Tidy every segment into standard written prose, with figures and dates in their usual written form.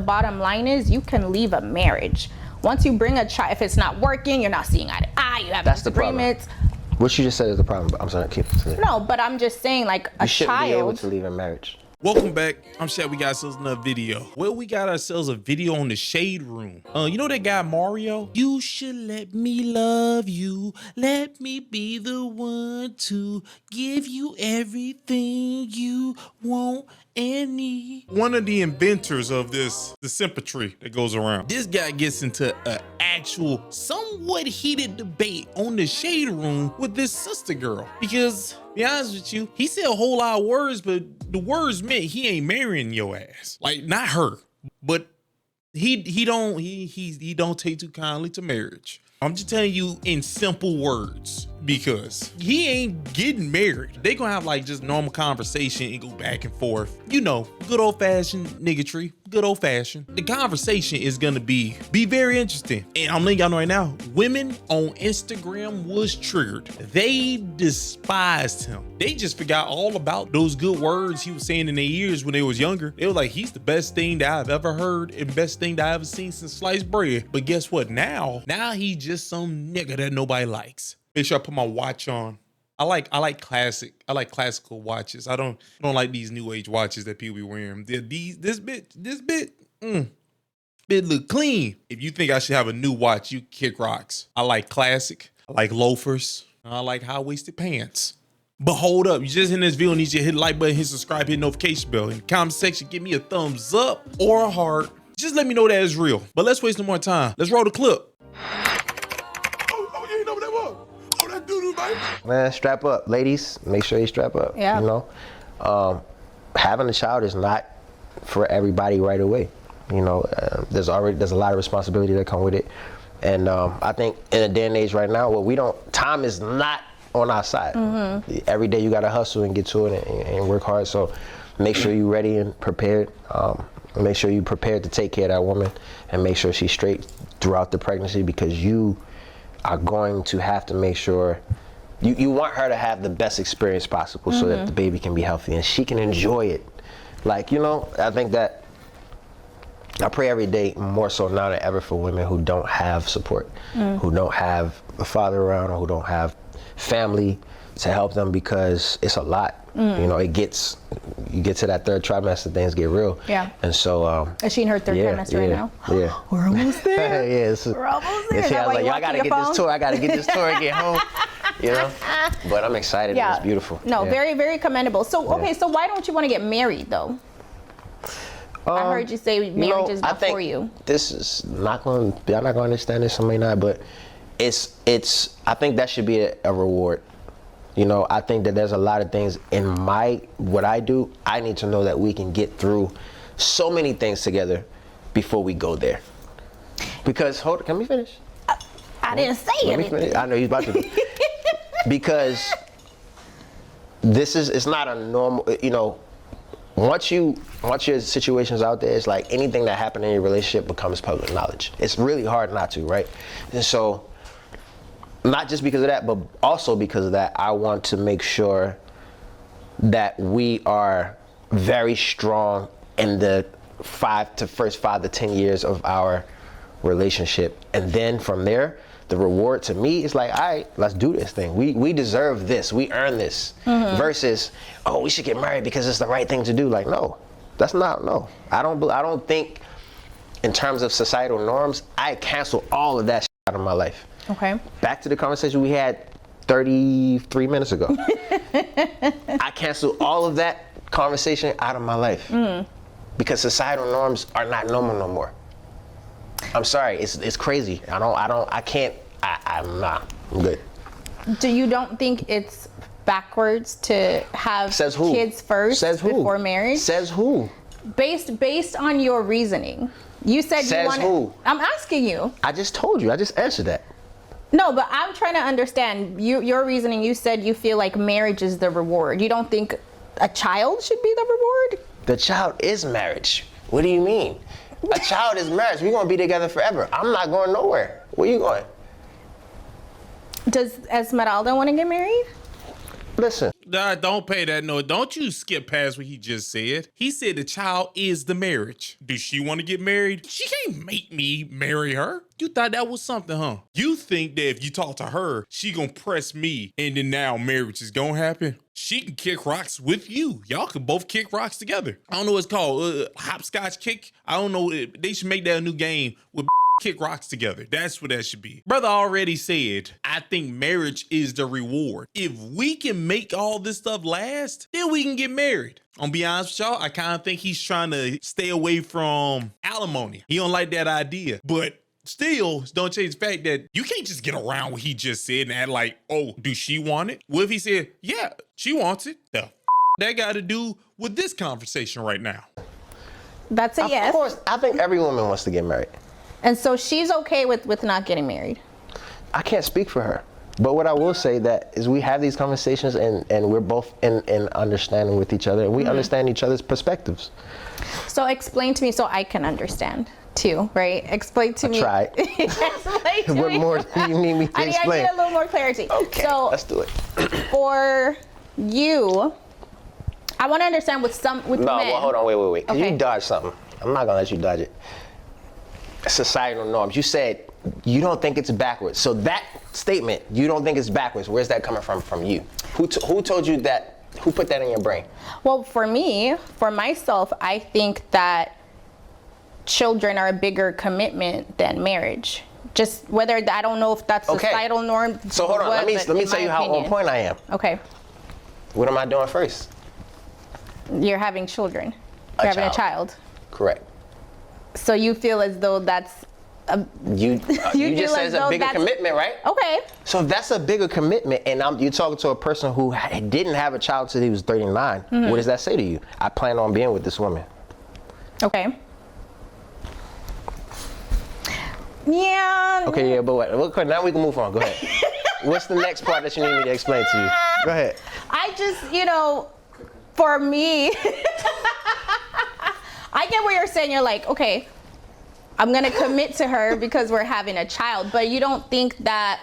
bottom line is you can leave a marriage. Once you bring a child, if it's not working, you're not seeing eye to eye, you have disagreements. What you just said is the problem. I'm sorry, keep it. No, but I'm just saying, like, a you shouldn't child. be able to leave a marriage. Welcome back. I'm Shad. We got ourselves another video. Well, we got ourselves a video on the Shade Room. You know that guy Mario? You should let me love you. Let me be the one to give you everything you want and need. One of the inventors of the sympatry that goes around. This guy gets into an actual, somewhat heated debate on the Shade Room with this sister girl. Because, to be honest with you, he said a whole lot of words, but the words meant he ain't marrying your ass. Like, not her, but he don't take too kindly to marriage. I'm just telling you in simple words, because he ain't getting married. They gonna have like just normal conversation and go back and forth. You know, good old fashioned niggatry, good old fashioned. The conversation is gonna be very interesting. And I'm letting y'all know right now, women on Instagram was triggered. They despised him. They just forgot all about those good words he was saying in their ears when they was younger. They were like, he's the best thing that I've ever heard and best thing that I've ever seen since sliced bread. But guess what? Now he just some nigga that nobody likes. Make sure I put my watch on. I like classical watches. I don't like these new age watches that people be wearing. This bit look clean. If you think I should have a new watch, you kick rocks. I like classic. I like loafers. I like high-waisted pants. But hold up, you just in this video need you to hit the like button, hit subscribe, hit notification bell. In the comment section, give me a thumbs up or a heart. Just let me know that it's real. But let's waste no more time. Let's roll the clip. Man, strap up, ladies. Make sure you strap up. Yeah. You know, having a child is not for everybody right away. You know, there's a lot of responsibility that come with it, and I think in a day and age right now, time is not on our side. Mm-hmm. Every day you gotta hustle and get to it and work hard. So make sure you're ready and prepared. Make sure you're prepared to take care of that woman, and make sure she's straight throughout the pregnancy, because you are going to have to make sure you want her to have the best experience possible, so that the baby can be healthy and she can enjoy it. Like, you know, I think that I pray every day more so now than ever for women who don't have support, who don't have a father around, or who don't have family to help them, because it's a lot. You know, you get to that third trimester, things get real. Yeah. And so is she in her third trimester right now? Yeah. We're almost there. We're almost there. Yeah, I was like, I gotta get this tour. I gotta get this tour and get home. You know, but I'm excited. Yeah. It's beautiful. No, very, very commendable. So, okay, so why don't you want to get married though? I heard you say marriage is not for you. This is not going. Y'all not going to understand this. Some may not, but it's. I think that should be a reward. You know, I think that there's a lot of things in what I do. I need to know that we can get through so many things together before we go there. Because can we finish? I didn't say anything. I know you're about to. Because it's not a normal, you know, once your situation's out there, it's like anything that happened in your relationship becomes public knowledge. It's really hard not to, right? And so, not just because of that, but also because of that, I want to make sure that we are very strong in the first 5 to 10 years of our relationship. And then from there, the reward to me is like, all right, let's do this thing. We deserve this. We earn this. Versus, oh, we should get married because it's the right thing to do. Like, no, that's not. No, I don't think in terms of societal norms. I cancel all of that shit out of my life. Okay. Back to the conversation we had 33 minutes ago. I canceled all of that conversation out of my life because societal norms are not normal no more. I'm sorry, it's crazy. I'm good. You don't think it's backwards to have kids first before marriage? Says who? Based on your reasoning. You said you want to. I'm asking you. I just told you. I just answered that. No, but I'm trying to understand your reasoning. You said you feel like marriage is the reward. You don't think a child should be the reward? The child is marriage. What do you mean? A child is marriage. We're gonna be together forever. I'm not going nowhere. Where you going? Does Esmeralda want to get married? Listen. Nah, don't pay that note. Don't you skip past what he just said. He said the child is the marriage. Does she want to get married? She can't make me marry her. You thought that was something, huh? You think that if you talk to her, she gonna press me and then now marriage is gonna happen? She can kick rocks with you. Y'all can both kick rocks together. I don't know what it's called. Hopscotch kick? I don't know. They should make that a new game with kick rocks together. That's what that should be. Brother already said, I think marriage is the reward. If we can make all this stuff last, then we can get married. I'm be honest with y'all, I kind of think he's trying to stay away from alimony. He don't like that idea. But still, don't change the fact that you can't just get around what he just said and act like, oh, do she want it? What if he said, yeah, she wants it? The that got to do with this conversation right now? That's a yes. Of course, I think every woman wants to get married. And so she's okay with not getting married. I can't speak for her. But what I will say that is we have these conversations and we're both in understanding with each other and we understand each other's perspectives. So explain to me so I can understand too, right? Explain to me. Try. Explain to What me. more do you need me to explain? I need a little more clarity. Okay, so let's do it. For you, I want to understand with No, men. well, hold on, wait. 'Cause Okay. you dodged something. I'm not gonna let you dodge it. Societal norms. You said you don't think it's backwards. So that statement, you don't think it's backwards. Where's that coming from you? Who told you that? Who put that in your brain? Well, for me, for myself, I think that children are a bigger commitment than marriage. Just whether I don't know if that's Okay. societal norm. So hold on. Let me tell you how on point I am. Okay. What am I doing first? You're having children. You're having a child. Correct. So you feel as though that's You feel just said as it's a though bigger that's- commitment, right? okay. So if that's a bigger commitment, and you're talking to a person who didn't have a child till he was 39, what does that say to you? I plan on being with this woman. Okay. Yeah. Okay, yeah, but what? Okay, now we can move on. Go ahead. What's the next part that you need me to explain to you? Go ahead. I just, for me, I get what you're saying. You're like, okay, I'm going to commit to her because we're having a child. But you don't think that,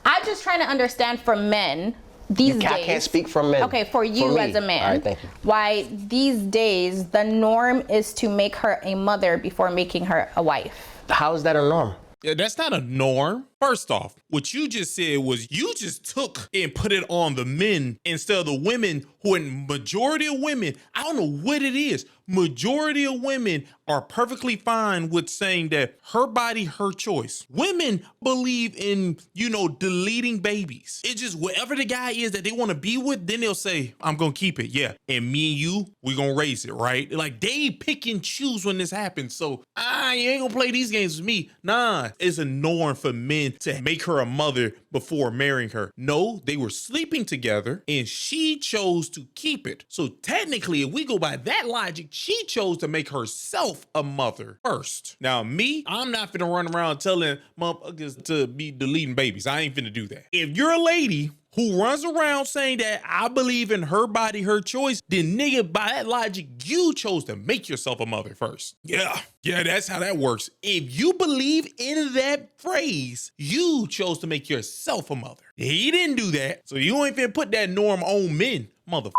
I'm just trying to understand for men these days. I can't speak for men. Okay, for you as a man. All right, thank you. Why these days the norm is to make her a mother before making her a wife. How is that a norm? Yeah, that's not a norm. First off, what you just said was you just took and put it on the men instead of the women who, in majority of women, I don't know what it is. Majority of women are perfectly fine with saying that her body, her choice. Women believe in, deleting babies. It's just whatever the guy is that they want to be with, then they'll say, I'm going to keep it. Yeah. And me and you, we going to raise it, right? Like they pick and choose when this happens. So you ain't going to play these games with me. Nah, it's a norm for men to make her a mother before marrying her. No, they were sleeping together and she chose to keep it. So technically, if we go by that logic, she chose to make herself a mother first. Now me, I'm not finna run around telling motherfuckers to be deleting babies. I ain't finna do that. If you're a lady who runs around saying that I believe in her body, her choice, then nigga, by that logic, you chose to make yourself a mother first. Yeah, that's how that works. If you believe in that phrase, you chose to make yourself a mother. He didn't do that, so you ain't finna put that norm on men, motherfucker.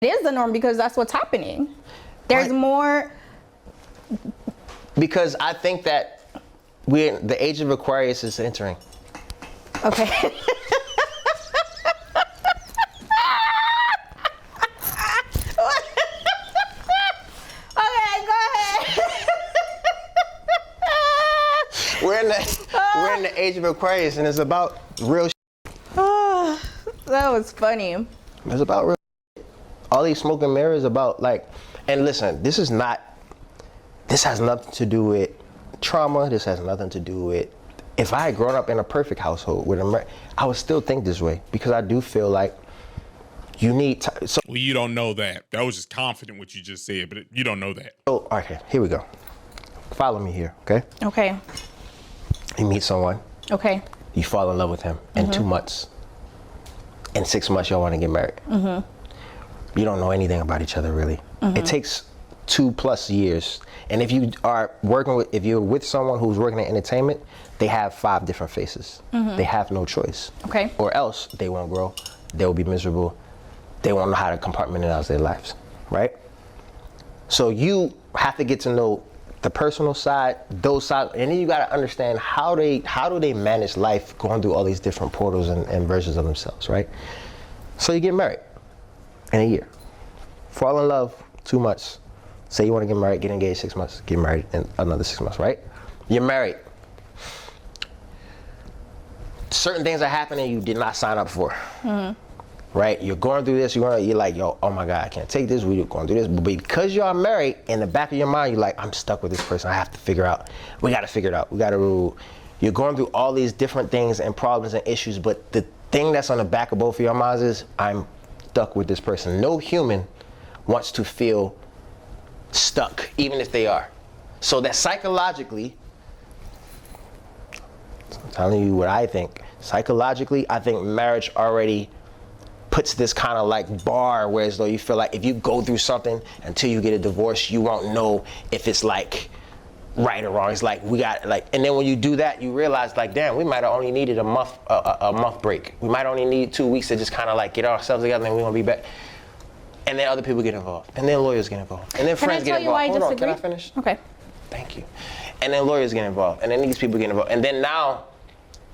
It is the norm because that's what's happening. There's more. Because I think that the age of Aquarius is entering. Okay. We're in the age of Aquarius, and it's about real. That was funny. It's about real. All these smoke and mirrors about and listen, this has nothing to do with trauma. This has nothing to do with. If I had grown up in a perfect household with I would still think this way because I do feel like you need time. So Well, you don't know that. That was just confident what you just said, but you don't know that. okay, here we go. Follow me here, okay? Okay. You meet someone. Okay. You fall in love with him in 2 months. In 6 months, y'all want to get married. You don't know anything about each other, really. It takes 2+ years. And if you're with someone who's working in entertainment, they have 5 different faces. They have no choice. Okay. Or else they won't grow. They'll be miserable. they won't know how to compartmentalize their lives, right? So you have to get to know the personal side, those sides, and then you got to understand how do they manage life going through all these different portals and versions of themselves, right? So you get married in a year, fall in love 2 months, say you want to get married, get engaged 6 months, get married in another 6 months, right? You're married. Certain things are happening you did not sign up for. Right? You're going through this, you're like, yo, oh my God, I can't take this, we're going through this. But because you are married, in the back of your mind, you're like, I'm stuck with this person, I have to figure out, we got to figure it out, you're going through all these different things and problems and issues, but the thing that's on the back of both of your minds is, I'm stuck with this person. No human wants to feel stuck, even if they are. So that psychologically, I'm telling you what I think, psychologically, I think marriage already puts this kind of like bar where as though you feel like if you go through something until you get a divorce, you won't know if it's like right or wrong. It's like we got like, and then when you do that, you realize like, damn, we might have only needed a month break. We might only need 2 weeks to just kind of like get ourselves together and we're gonna be back. And then other people get involved, and then lawyers get involved, and then friends get involved. Hold on, can I finish? Okay. Thank you. And then lawyers get involved, and then these people get involved, and then now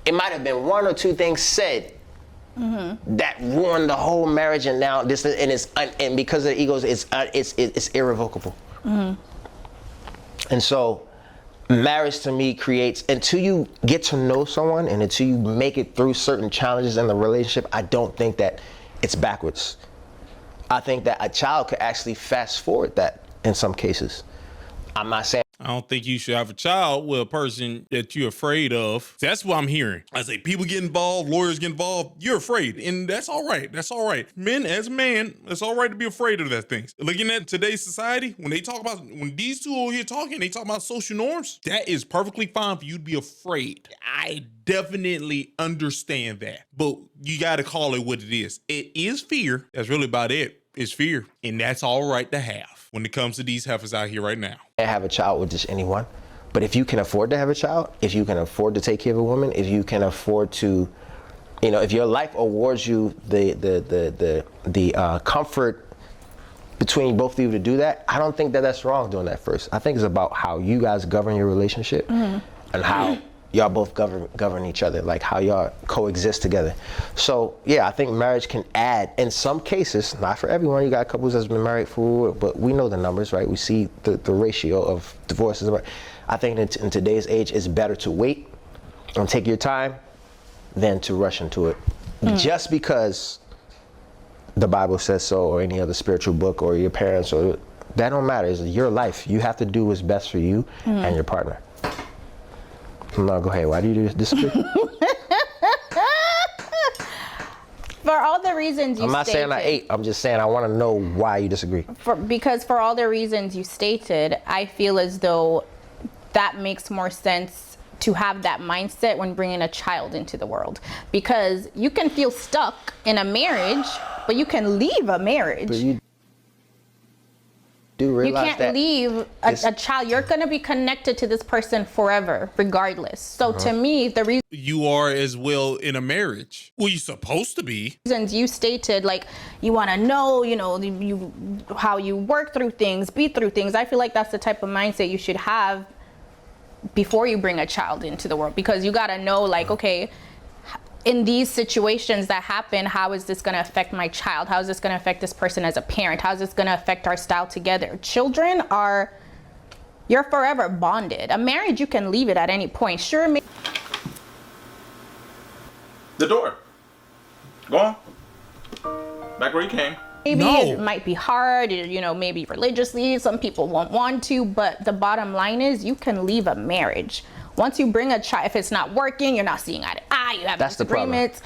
it might have been 1 or 2 things said that ruined the whole marriage, and now this and because of the egos, it's irrevocable. And so, marriage to me creates, until you get to know someone and until you make it through certain challenges in the relationship, I don't think that it's backwards. I think that a child could actually fast forward that in some cases. I'm not saying. I don't think you should have a child with a person that you're afraid of. That's what I'm hearing. I say people get involved, lawyers get involved, you're afraid. And that's all right. That's all right. Men, as a man, it's all right to be afraid of that things. Looking at today's society, when these two over here talking, they talk about social norms, that is perfectly fine for you to be afraid. I definitely understand that. But you got to call it what it is. It is fear. That's really about it. It's fear. And that's all right to have when it comes to these heifers out here right now. Have a child with just anyone, but if you can afford to have a child, if you can afford to take care of a woman, if you can afford to, if your life awards you the comfort between both of you to do that, I don't think that that's wrong doing that first. I think it's about how you guys govern your relationship and how y'all both govern each other, like how y'all coexist together. So yeah, I think marriage can add, in some cases, not for everyone. You got couples that's been married for, but we know the numbers, right? We see the ratio of divorces. I think in today's age, it's better to wait and take your time than to rush into it. Just because the Bible says so, or any other spiritual book, or your parents, or that don't matter. It's your life. You have to do what's best for you and your partner. No, go ahead. Why do you disagree? For all the reasons you stated. I'm not saying I ate. I'm just saying I want to know why you disagree. Because for all the reasons you stated, I feel as though that makes more sense to have that mindset when bringing a child into the world. Because you can feel stuck in a marriage, but you can leave a marriage. But you do realize you can't leave a child. You're going to be connected to this person forever, regardless. So to me, the reason you are as well in a marriage. Well, you're supposed to be. Reasons you stated, like you want to know, how you work through things, be through things. I feel like that's the type of mindset you should have before you bring a child into the world, because you got to know, like, okay, in these situations that happen, how is this going to affect my child? How is this going to affect this person as a parent? How is this going to affect our style together? Children you're forever bonded. A marriage, you can leave it at any point. Sure. The door. Go on. Back where you came. Maybe it might be hard, maybe religiously, some people won't want to, but the bottom line is you can leave a marriage. Once you bring a child, if it's not working, you're not seeing eye to eye, you have disagreements.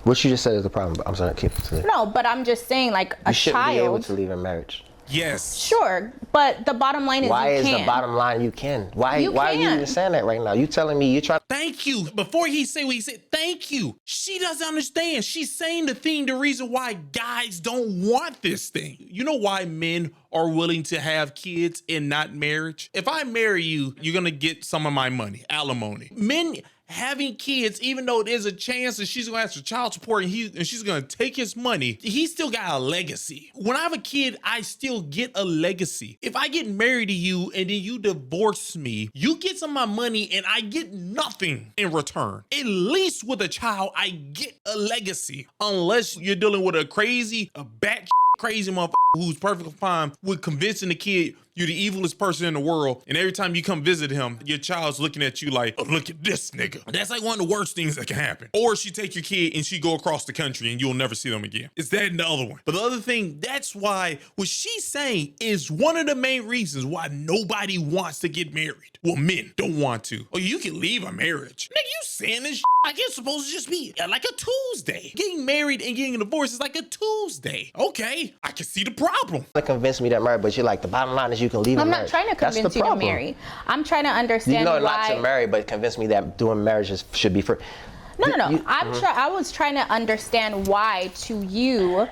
What you just said is the problem. I'm sorry, keep it. No, but I'm just saying, like, a child. You shouldn't be able to leave a marriage. Yes. Sure, but the bottom line is why is the bottom line you can? Why are you even saying that right now? You telling me you're trying. Thank you. Before he said what he said, thank you. She doesn't understand. She's saying the reason why guys don't want this thing. You know why men are willing to have kids and not marriage? If I marry you, you're gonna get some of my money, alimony. Men having kids, even though there's a chance that she's gonna ask for child support and she's gonna take his money, he still got a legacy. When I have a kid, I still get a legacy. If I get married to you and then you divorce me, you get some of my money and I get nothing in return. At least with a child, I get a legacy. Unless you're dealing with a bat crazy motherfucker who's perfectly fine with convincing the kid you're the evilest person in the world, and every time you come visit him, your child's looking at you like, oh, look at this nigga. That's like one of the worst things that can happen. Or she take your kid and she go across the country and you'll never see them again. It's that and the other one. But the other thing, that's why what she's saying is one of the main reasons why nobody wants to get married. Well, men don't want to. Oh, you can leave a marriage. Nigga, you saying this like it's supposed to just be like a Tuesday. Getting married and getting a divorce is like a Tuesday. Okay, I can see the problem. To convince me that married, but you're like, the bottom line is you can leave. I'm not trying to convince you to marry. I'm trying to understand why. Not to marry, but convince me that doing marriages should be free. No. I was trying to understand why, to you,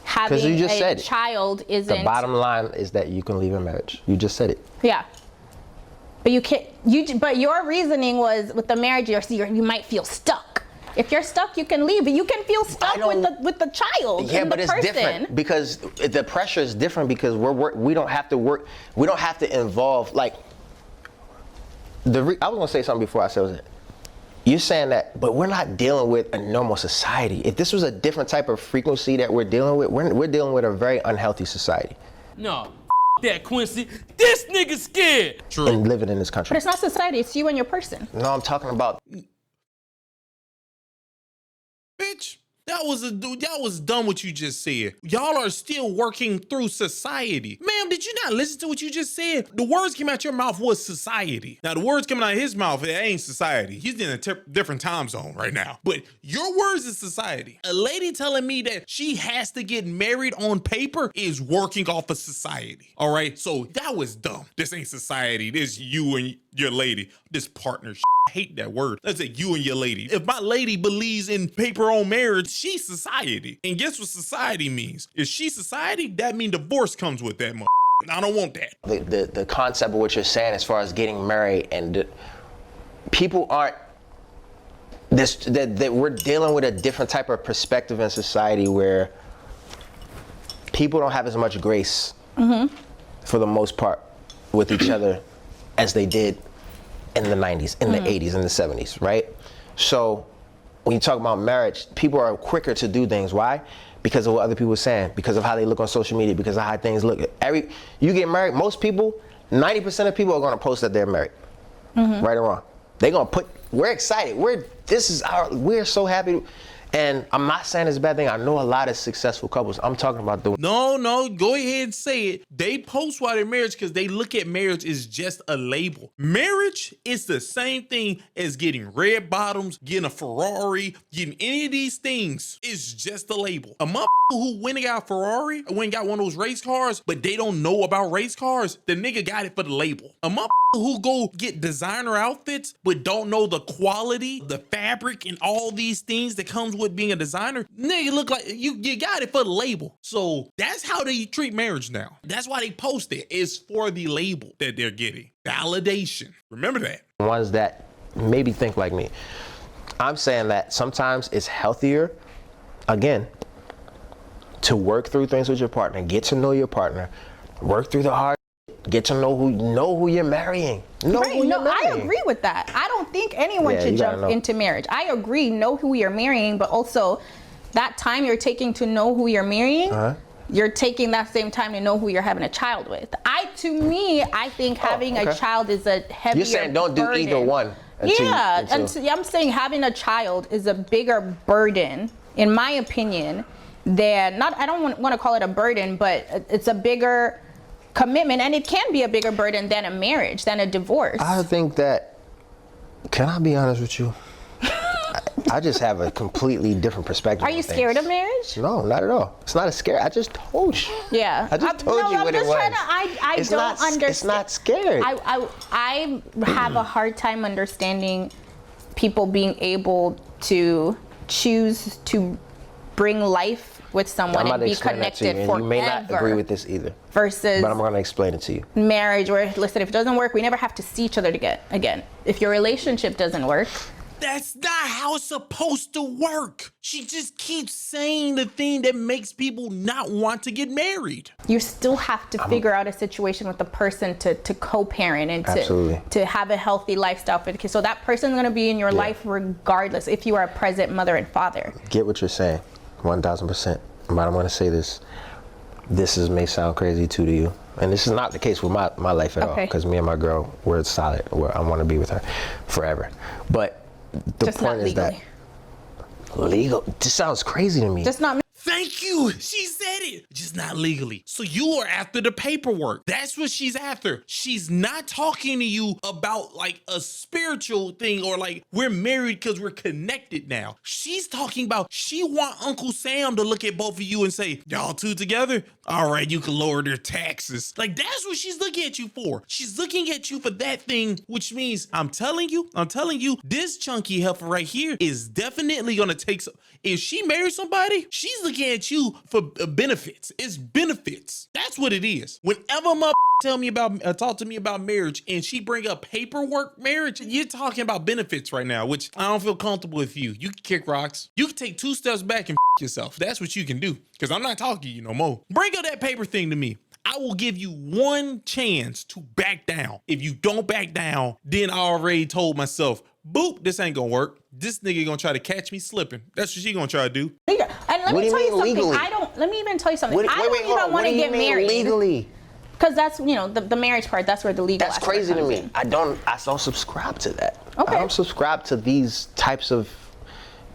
having a child isn't. The bottom line is that you can leave a marriage. You just said it. Yeah. But you can't. But your reasoning was with the marriage, you might feel stuck. If you're stuck, you can leave, but you can feel stuck with the child. Yeah, but it's different because the pressure is different because we don't have to work. We don't have to involve like. I was gonna say something before I said it. You're saying that, but we're not dealing with a normal society. If this was a different type of frequency that we're dealing with, we're dealing with a very unhealthy society. No, that Quincy. This nigga scared. True. And living in this country. But it's not society. It's you and your person. No, I'm talking about. Bitch, that was dumb what you just said. Y'all are still working through society. Ma'am, did you not listen to what you just said? The words came out your mouth was society. Now the words coming out of his mouth, it ain't society. He's in a different time zone right now. But your words is society. A lady telling me that she has to get married on paper is working off of society. All right, so that was dumb. This ain't society. This you and your lady. This partnership. I hate that word. Let's say you and your lady. If my lady believes in paper on marriage, she's society. And guess what society means? If she's society, that means divorce comes with that mother. I don't want that. The concept of what you're saying as far as getting married and people aren't that we're dealing with a different type of perspective in society where people don't have as much grace for the most part with each other as they did in the 90s, in the 80s, in the 70s, right? So when you talk about marriage, people are quicker to do things. Why? Because of what other people are saying, because of how they look on social media, because of how things look. You get married, most people, 90% of people are gonna post that they're married, right or wrong. They're gonna put, we're excited, we're so happy. And I'm not saying it's a bad thing. I know a lot of successful couples. I'm talking about the No, go ahead and say it. They post while they're married because they look at marriage as just a label. Marriage is the same thing as getting red bottoms, getting a Ferrari, getting any of these things. It's just a label. A motherfucker who went and got a Ferrari, went and got one of those race cars, but they don't know about race cars, the nigga got it for the label. A motherfucker who go get designer outfits, but don't know the quality, the fabric, and all these things that comes with being a designer, nigga look like you got it for the label. So that's how they treat marriage now. That's why they post it. It's for the label that they're getting. Validation. Remember that. Ones that maybe think like me. I'm saying that sometimes it's healthier, again, to work through things with your partner, get to know your partner, work through the hard, get to know who you're marrying. I agree with that. I don't think anyone should jump into marriage. I agree, know who you're marrying, but also that time you're taking to know who you're marrying, you're taking that same time to know who you're having a child with. I think having a child is a heavier You're saying don't burden. do either one. I'm saying having a child is a bigger burden, in my opinion, than, I don't want to call it a burden, but it's a bigger commitment, and it can be a bigger burden than a marriage, than a divorce. I think that, can I be honest with you? I just have a completely different perspective. Are you scared of marriage? No, not at all. It's not a scare. I just told you. Yeah. I just told you what it was. I don't understand. It's not scared. I have a hard time understanding people being able to choose to bring life with someone and be connected forever. You may not agree with this either. Versus, but I'm going to explain it to you. Marriage, where listen, if it doesn't work, we never have to see each other again. If your relationship doesn't work, That's not how it's supposed to work. She just keeps saying the thing that makes people not want to get married. You still have to figure out a situation with the person to co-parent and Absolutely. to have a healthy lifestyle for the kids. So that person's gonna be in your life regardless if you are a present mother and father. Get what you're saying, 1,000%. But I'm gonna say this. May sound crazy too to you. And this is not the case with my life at all. Because me and my girl, we're solid. I want to be with her forever. But the Just point not is that legal, this sounds crazy to me. Just not. Thank you. She said it. Just not legally. So you are after the paperwork. That's what she's after. She's not talking to you about like a spiritual thing or like we're married because we're connected now. She's talking about she want Uncle Sam to look at both of you and say, y'all two together? All right, you can lower their taxes. Like that's what she's looking at you for. She's looking at you for that thing, which means I'm telling you, this chunky heifer right here is definitely gonna take some. If she marries somebody, she's looking at you for benefits. It's benefits. That's what it is. Whenever my talk to me about marriage and she bring up paperwork marriage, you're talking about benefits right now, which I don't feel comfortable with you. You can kick rocks. You can take 2 steps back and yourself. That's what you can do because I'm not talking to you no more. Bring up that paper thing to me. I will give you 1 chance to back down. If you don't back down, then I already told myself, boop, this ain't gonna work. This nigga gonna try to catch me slipping. That's what she gonna try to do. And let me tell you something. Legally? Let me even tell you something. Wait, I don't even want to get married legally? because that's the marriage part. That's where the legal. That's crazy to me. I don't subscribe to that. Okay. I don't subscribe to these types of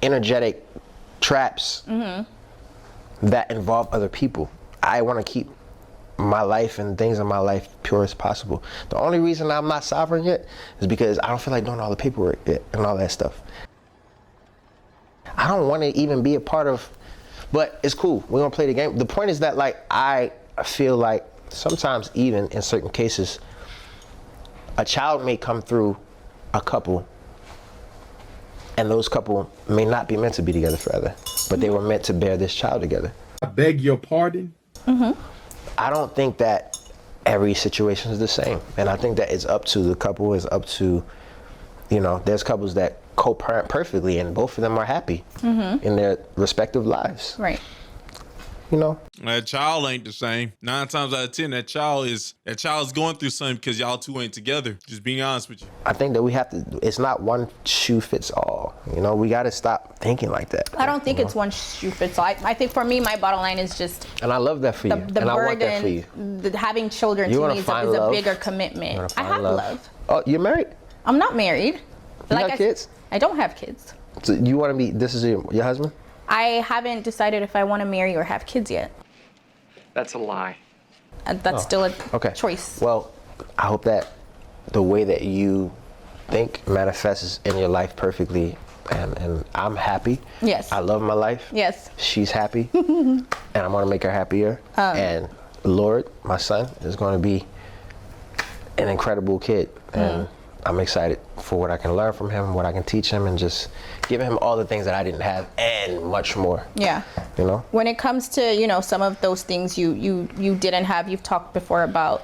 energetic traps that involve other people. I want to keep my life and things in my life pure as possible. The only reason I'm not sovereign yet is because I don't feel like doing all the paperwork yet and all that stuff. I don't want to even be a part of, but it's cool. We're gonna play the game. The point is that like I feel like sometimes even in certain cases, a child may come through a couple and those couple may not be meant to be together forever, but they were meant to bear this child together. I beg your pardon? I don't think that every situation is the same. And I think that it's up to the couple, it's up to, there's couples that co-parent perfectly and both of them are happy in their respective lives. Right. That child ain't the same. 9 times out of 10, that child is going through something because y'all two ain't together. Just being honest with you. I think that we have to, it's not one shoe fits all. We got to stop thinking like that. I don't think it's one shoe fits all. I think for me, my bottom line is just and I love that for you. the and burden, I want that for you. Having children You to wanna me is find a love? bigger commitment. I have love. Oh, you're married? I'm not married. You have kids? I don't have kids. So you want to be, this is your husband? I haven't decided if I want to marry or have kids yet. That's a lie. That's still a choice. Well, I hope that the way that you think manifests in your life perfectly, and I'm happy. Yes. I love my life. Yes. She's happy, and I'm gonna make her happier. And Lord, my son, is gonna be an incredible kid, and I'm excited for what I can learn from him, what I can teach him, and just give him all the things that I didn't have and much more. Yeah. When it comes to, some of those things you didn't have, you've talked before about,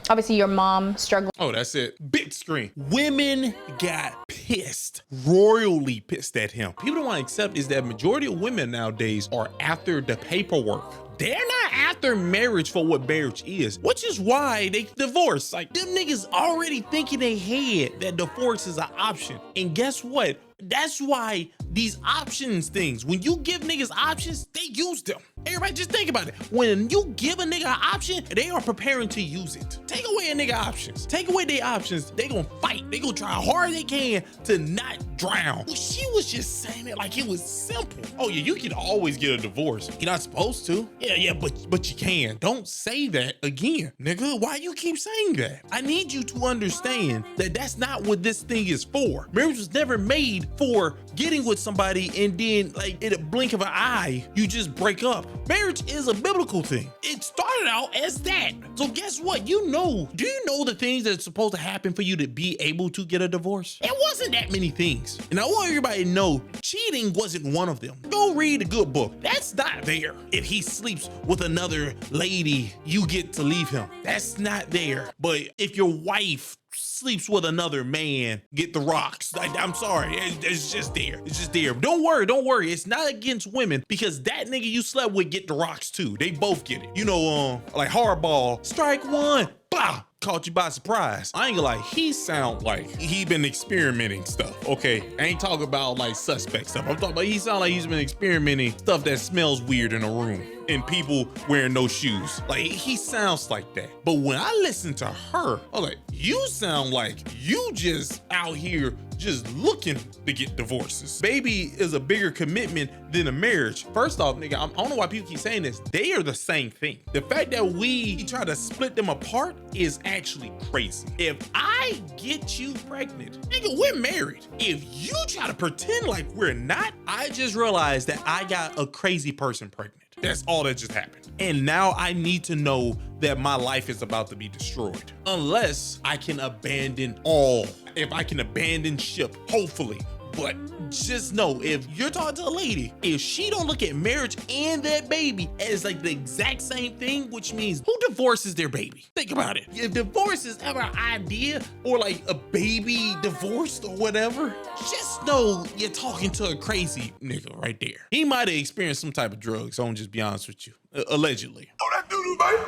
obviously your mom struggling. Oh, that's it. Big screen. Women got pissed, royally pissed at him. People don't want to accept is that majority of women nowadays are after the paperwork. They're not after marriage for what marriage is, which is why they divorce. Like, them niggas already think in their head that divorce is an option. And guess what? That's why these options things, when you give niggas options, they use them. Everybody just think about it. When you give a nigga an option, they are preparing to use it. Take away a nigga options. Take away their options, they gonna fight. They gonna try hard they can to not drown. Well, she was just saying it like it was simple. Oh yeah, you can always get a divorce. You're not supposed to. Yeah, but you can. Don't say that again, nigga. Why you keep saying that? I need you to understand that that's not what this thing is for. Marriage was never made for getting with somebody and then like in a blink of an eye, you just break up. Marriage is a biblical thing. It started out as that. So guess what? Do you know the things that's supposed to happen for you to be able to get a divorce? It wasn't that many things. And I want everybody to know cheating wasn't one of them. Go read a good book. That's not there. If he sleeps with another lady, you get to leave him. That's not there. But if your wife sleeps with another man get the rocks. I'm sorry, it's just there. It's just there. Don't worry. It's not against women because that nigga you slept with get the rocks too. They both get it. You know, like hardball, strike one, blah. Caught you by surprise. I ain't gonna lie, he sound like he been experimenting stuff. Okay, I ain't talking about like suspect stuff. I'm talking about he sound like he's been experimenting stuff that smells weird in a room and people wearing no shoes. Like he sounds like that. But when I listen to her, I was like, you sound like you just out here just looking to get divorces. Baby is a bigger commitment than a marriage. First off, nigga, I don't know why people keep saying this. They are the same thing. The fact that we try to split them apart is actually crazy. If I get you pregnant, nigga, we're married. If you try to pretend like we're not, I just realized that I got a crazy person pregnant. That's all that just happened. And now I need to know that my life is about to be destroyed. Unless I can abandon all. If I can abandon ship, hopefully. But just know, if you're talking to a lady, if she don't look at marriage and that baby as like the exact same thing, which means who divorces their baby? Think about it. If divorce is ever an idea or like a baby divorced or whatever, just know you're talking to a crazy nigga right there. He might have experienced some type of drugs, so I'm just be honest with you. Allegedly. Oh, that doo-doo, baby.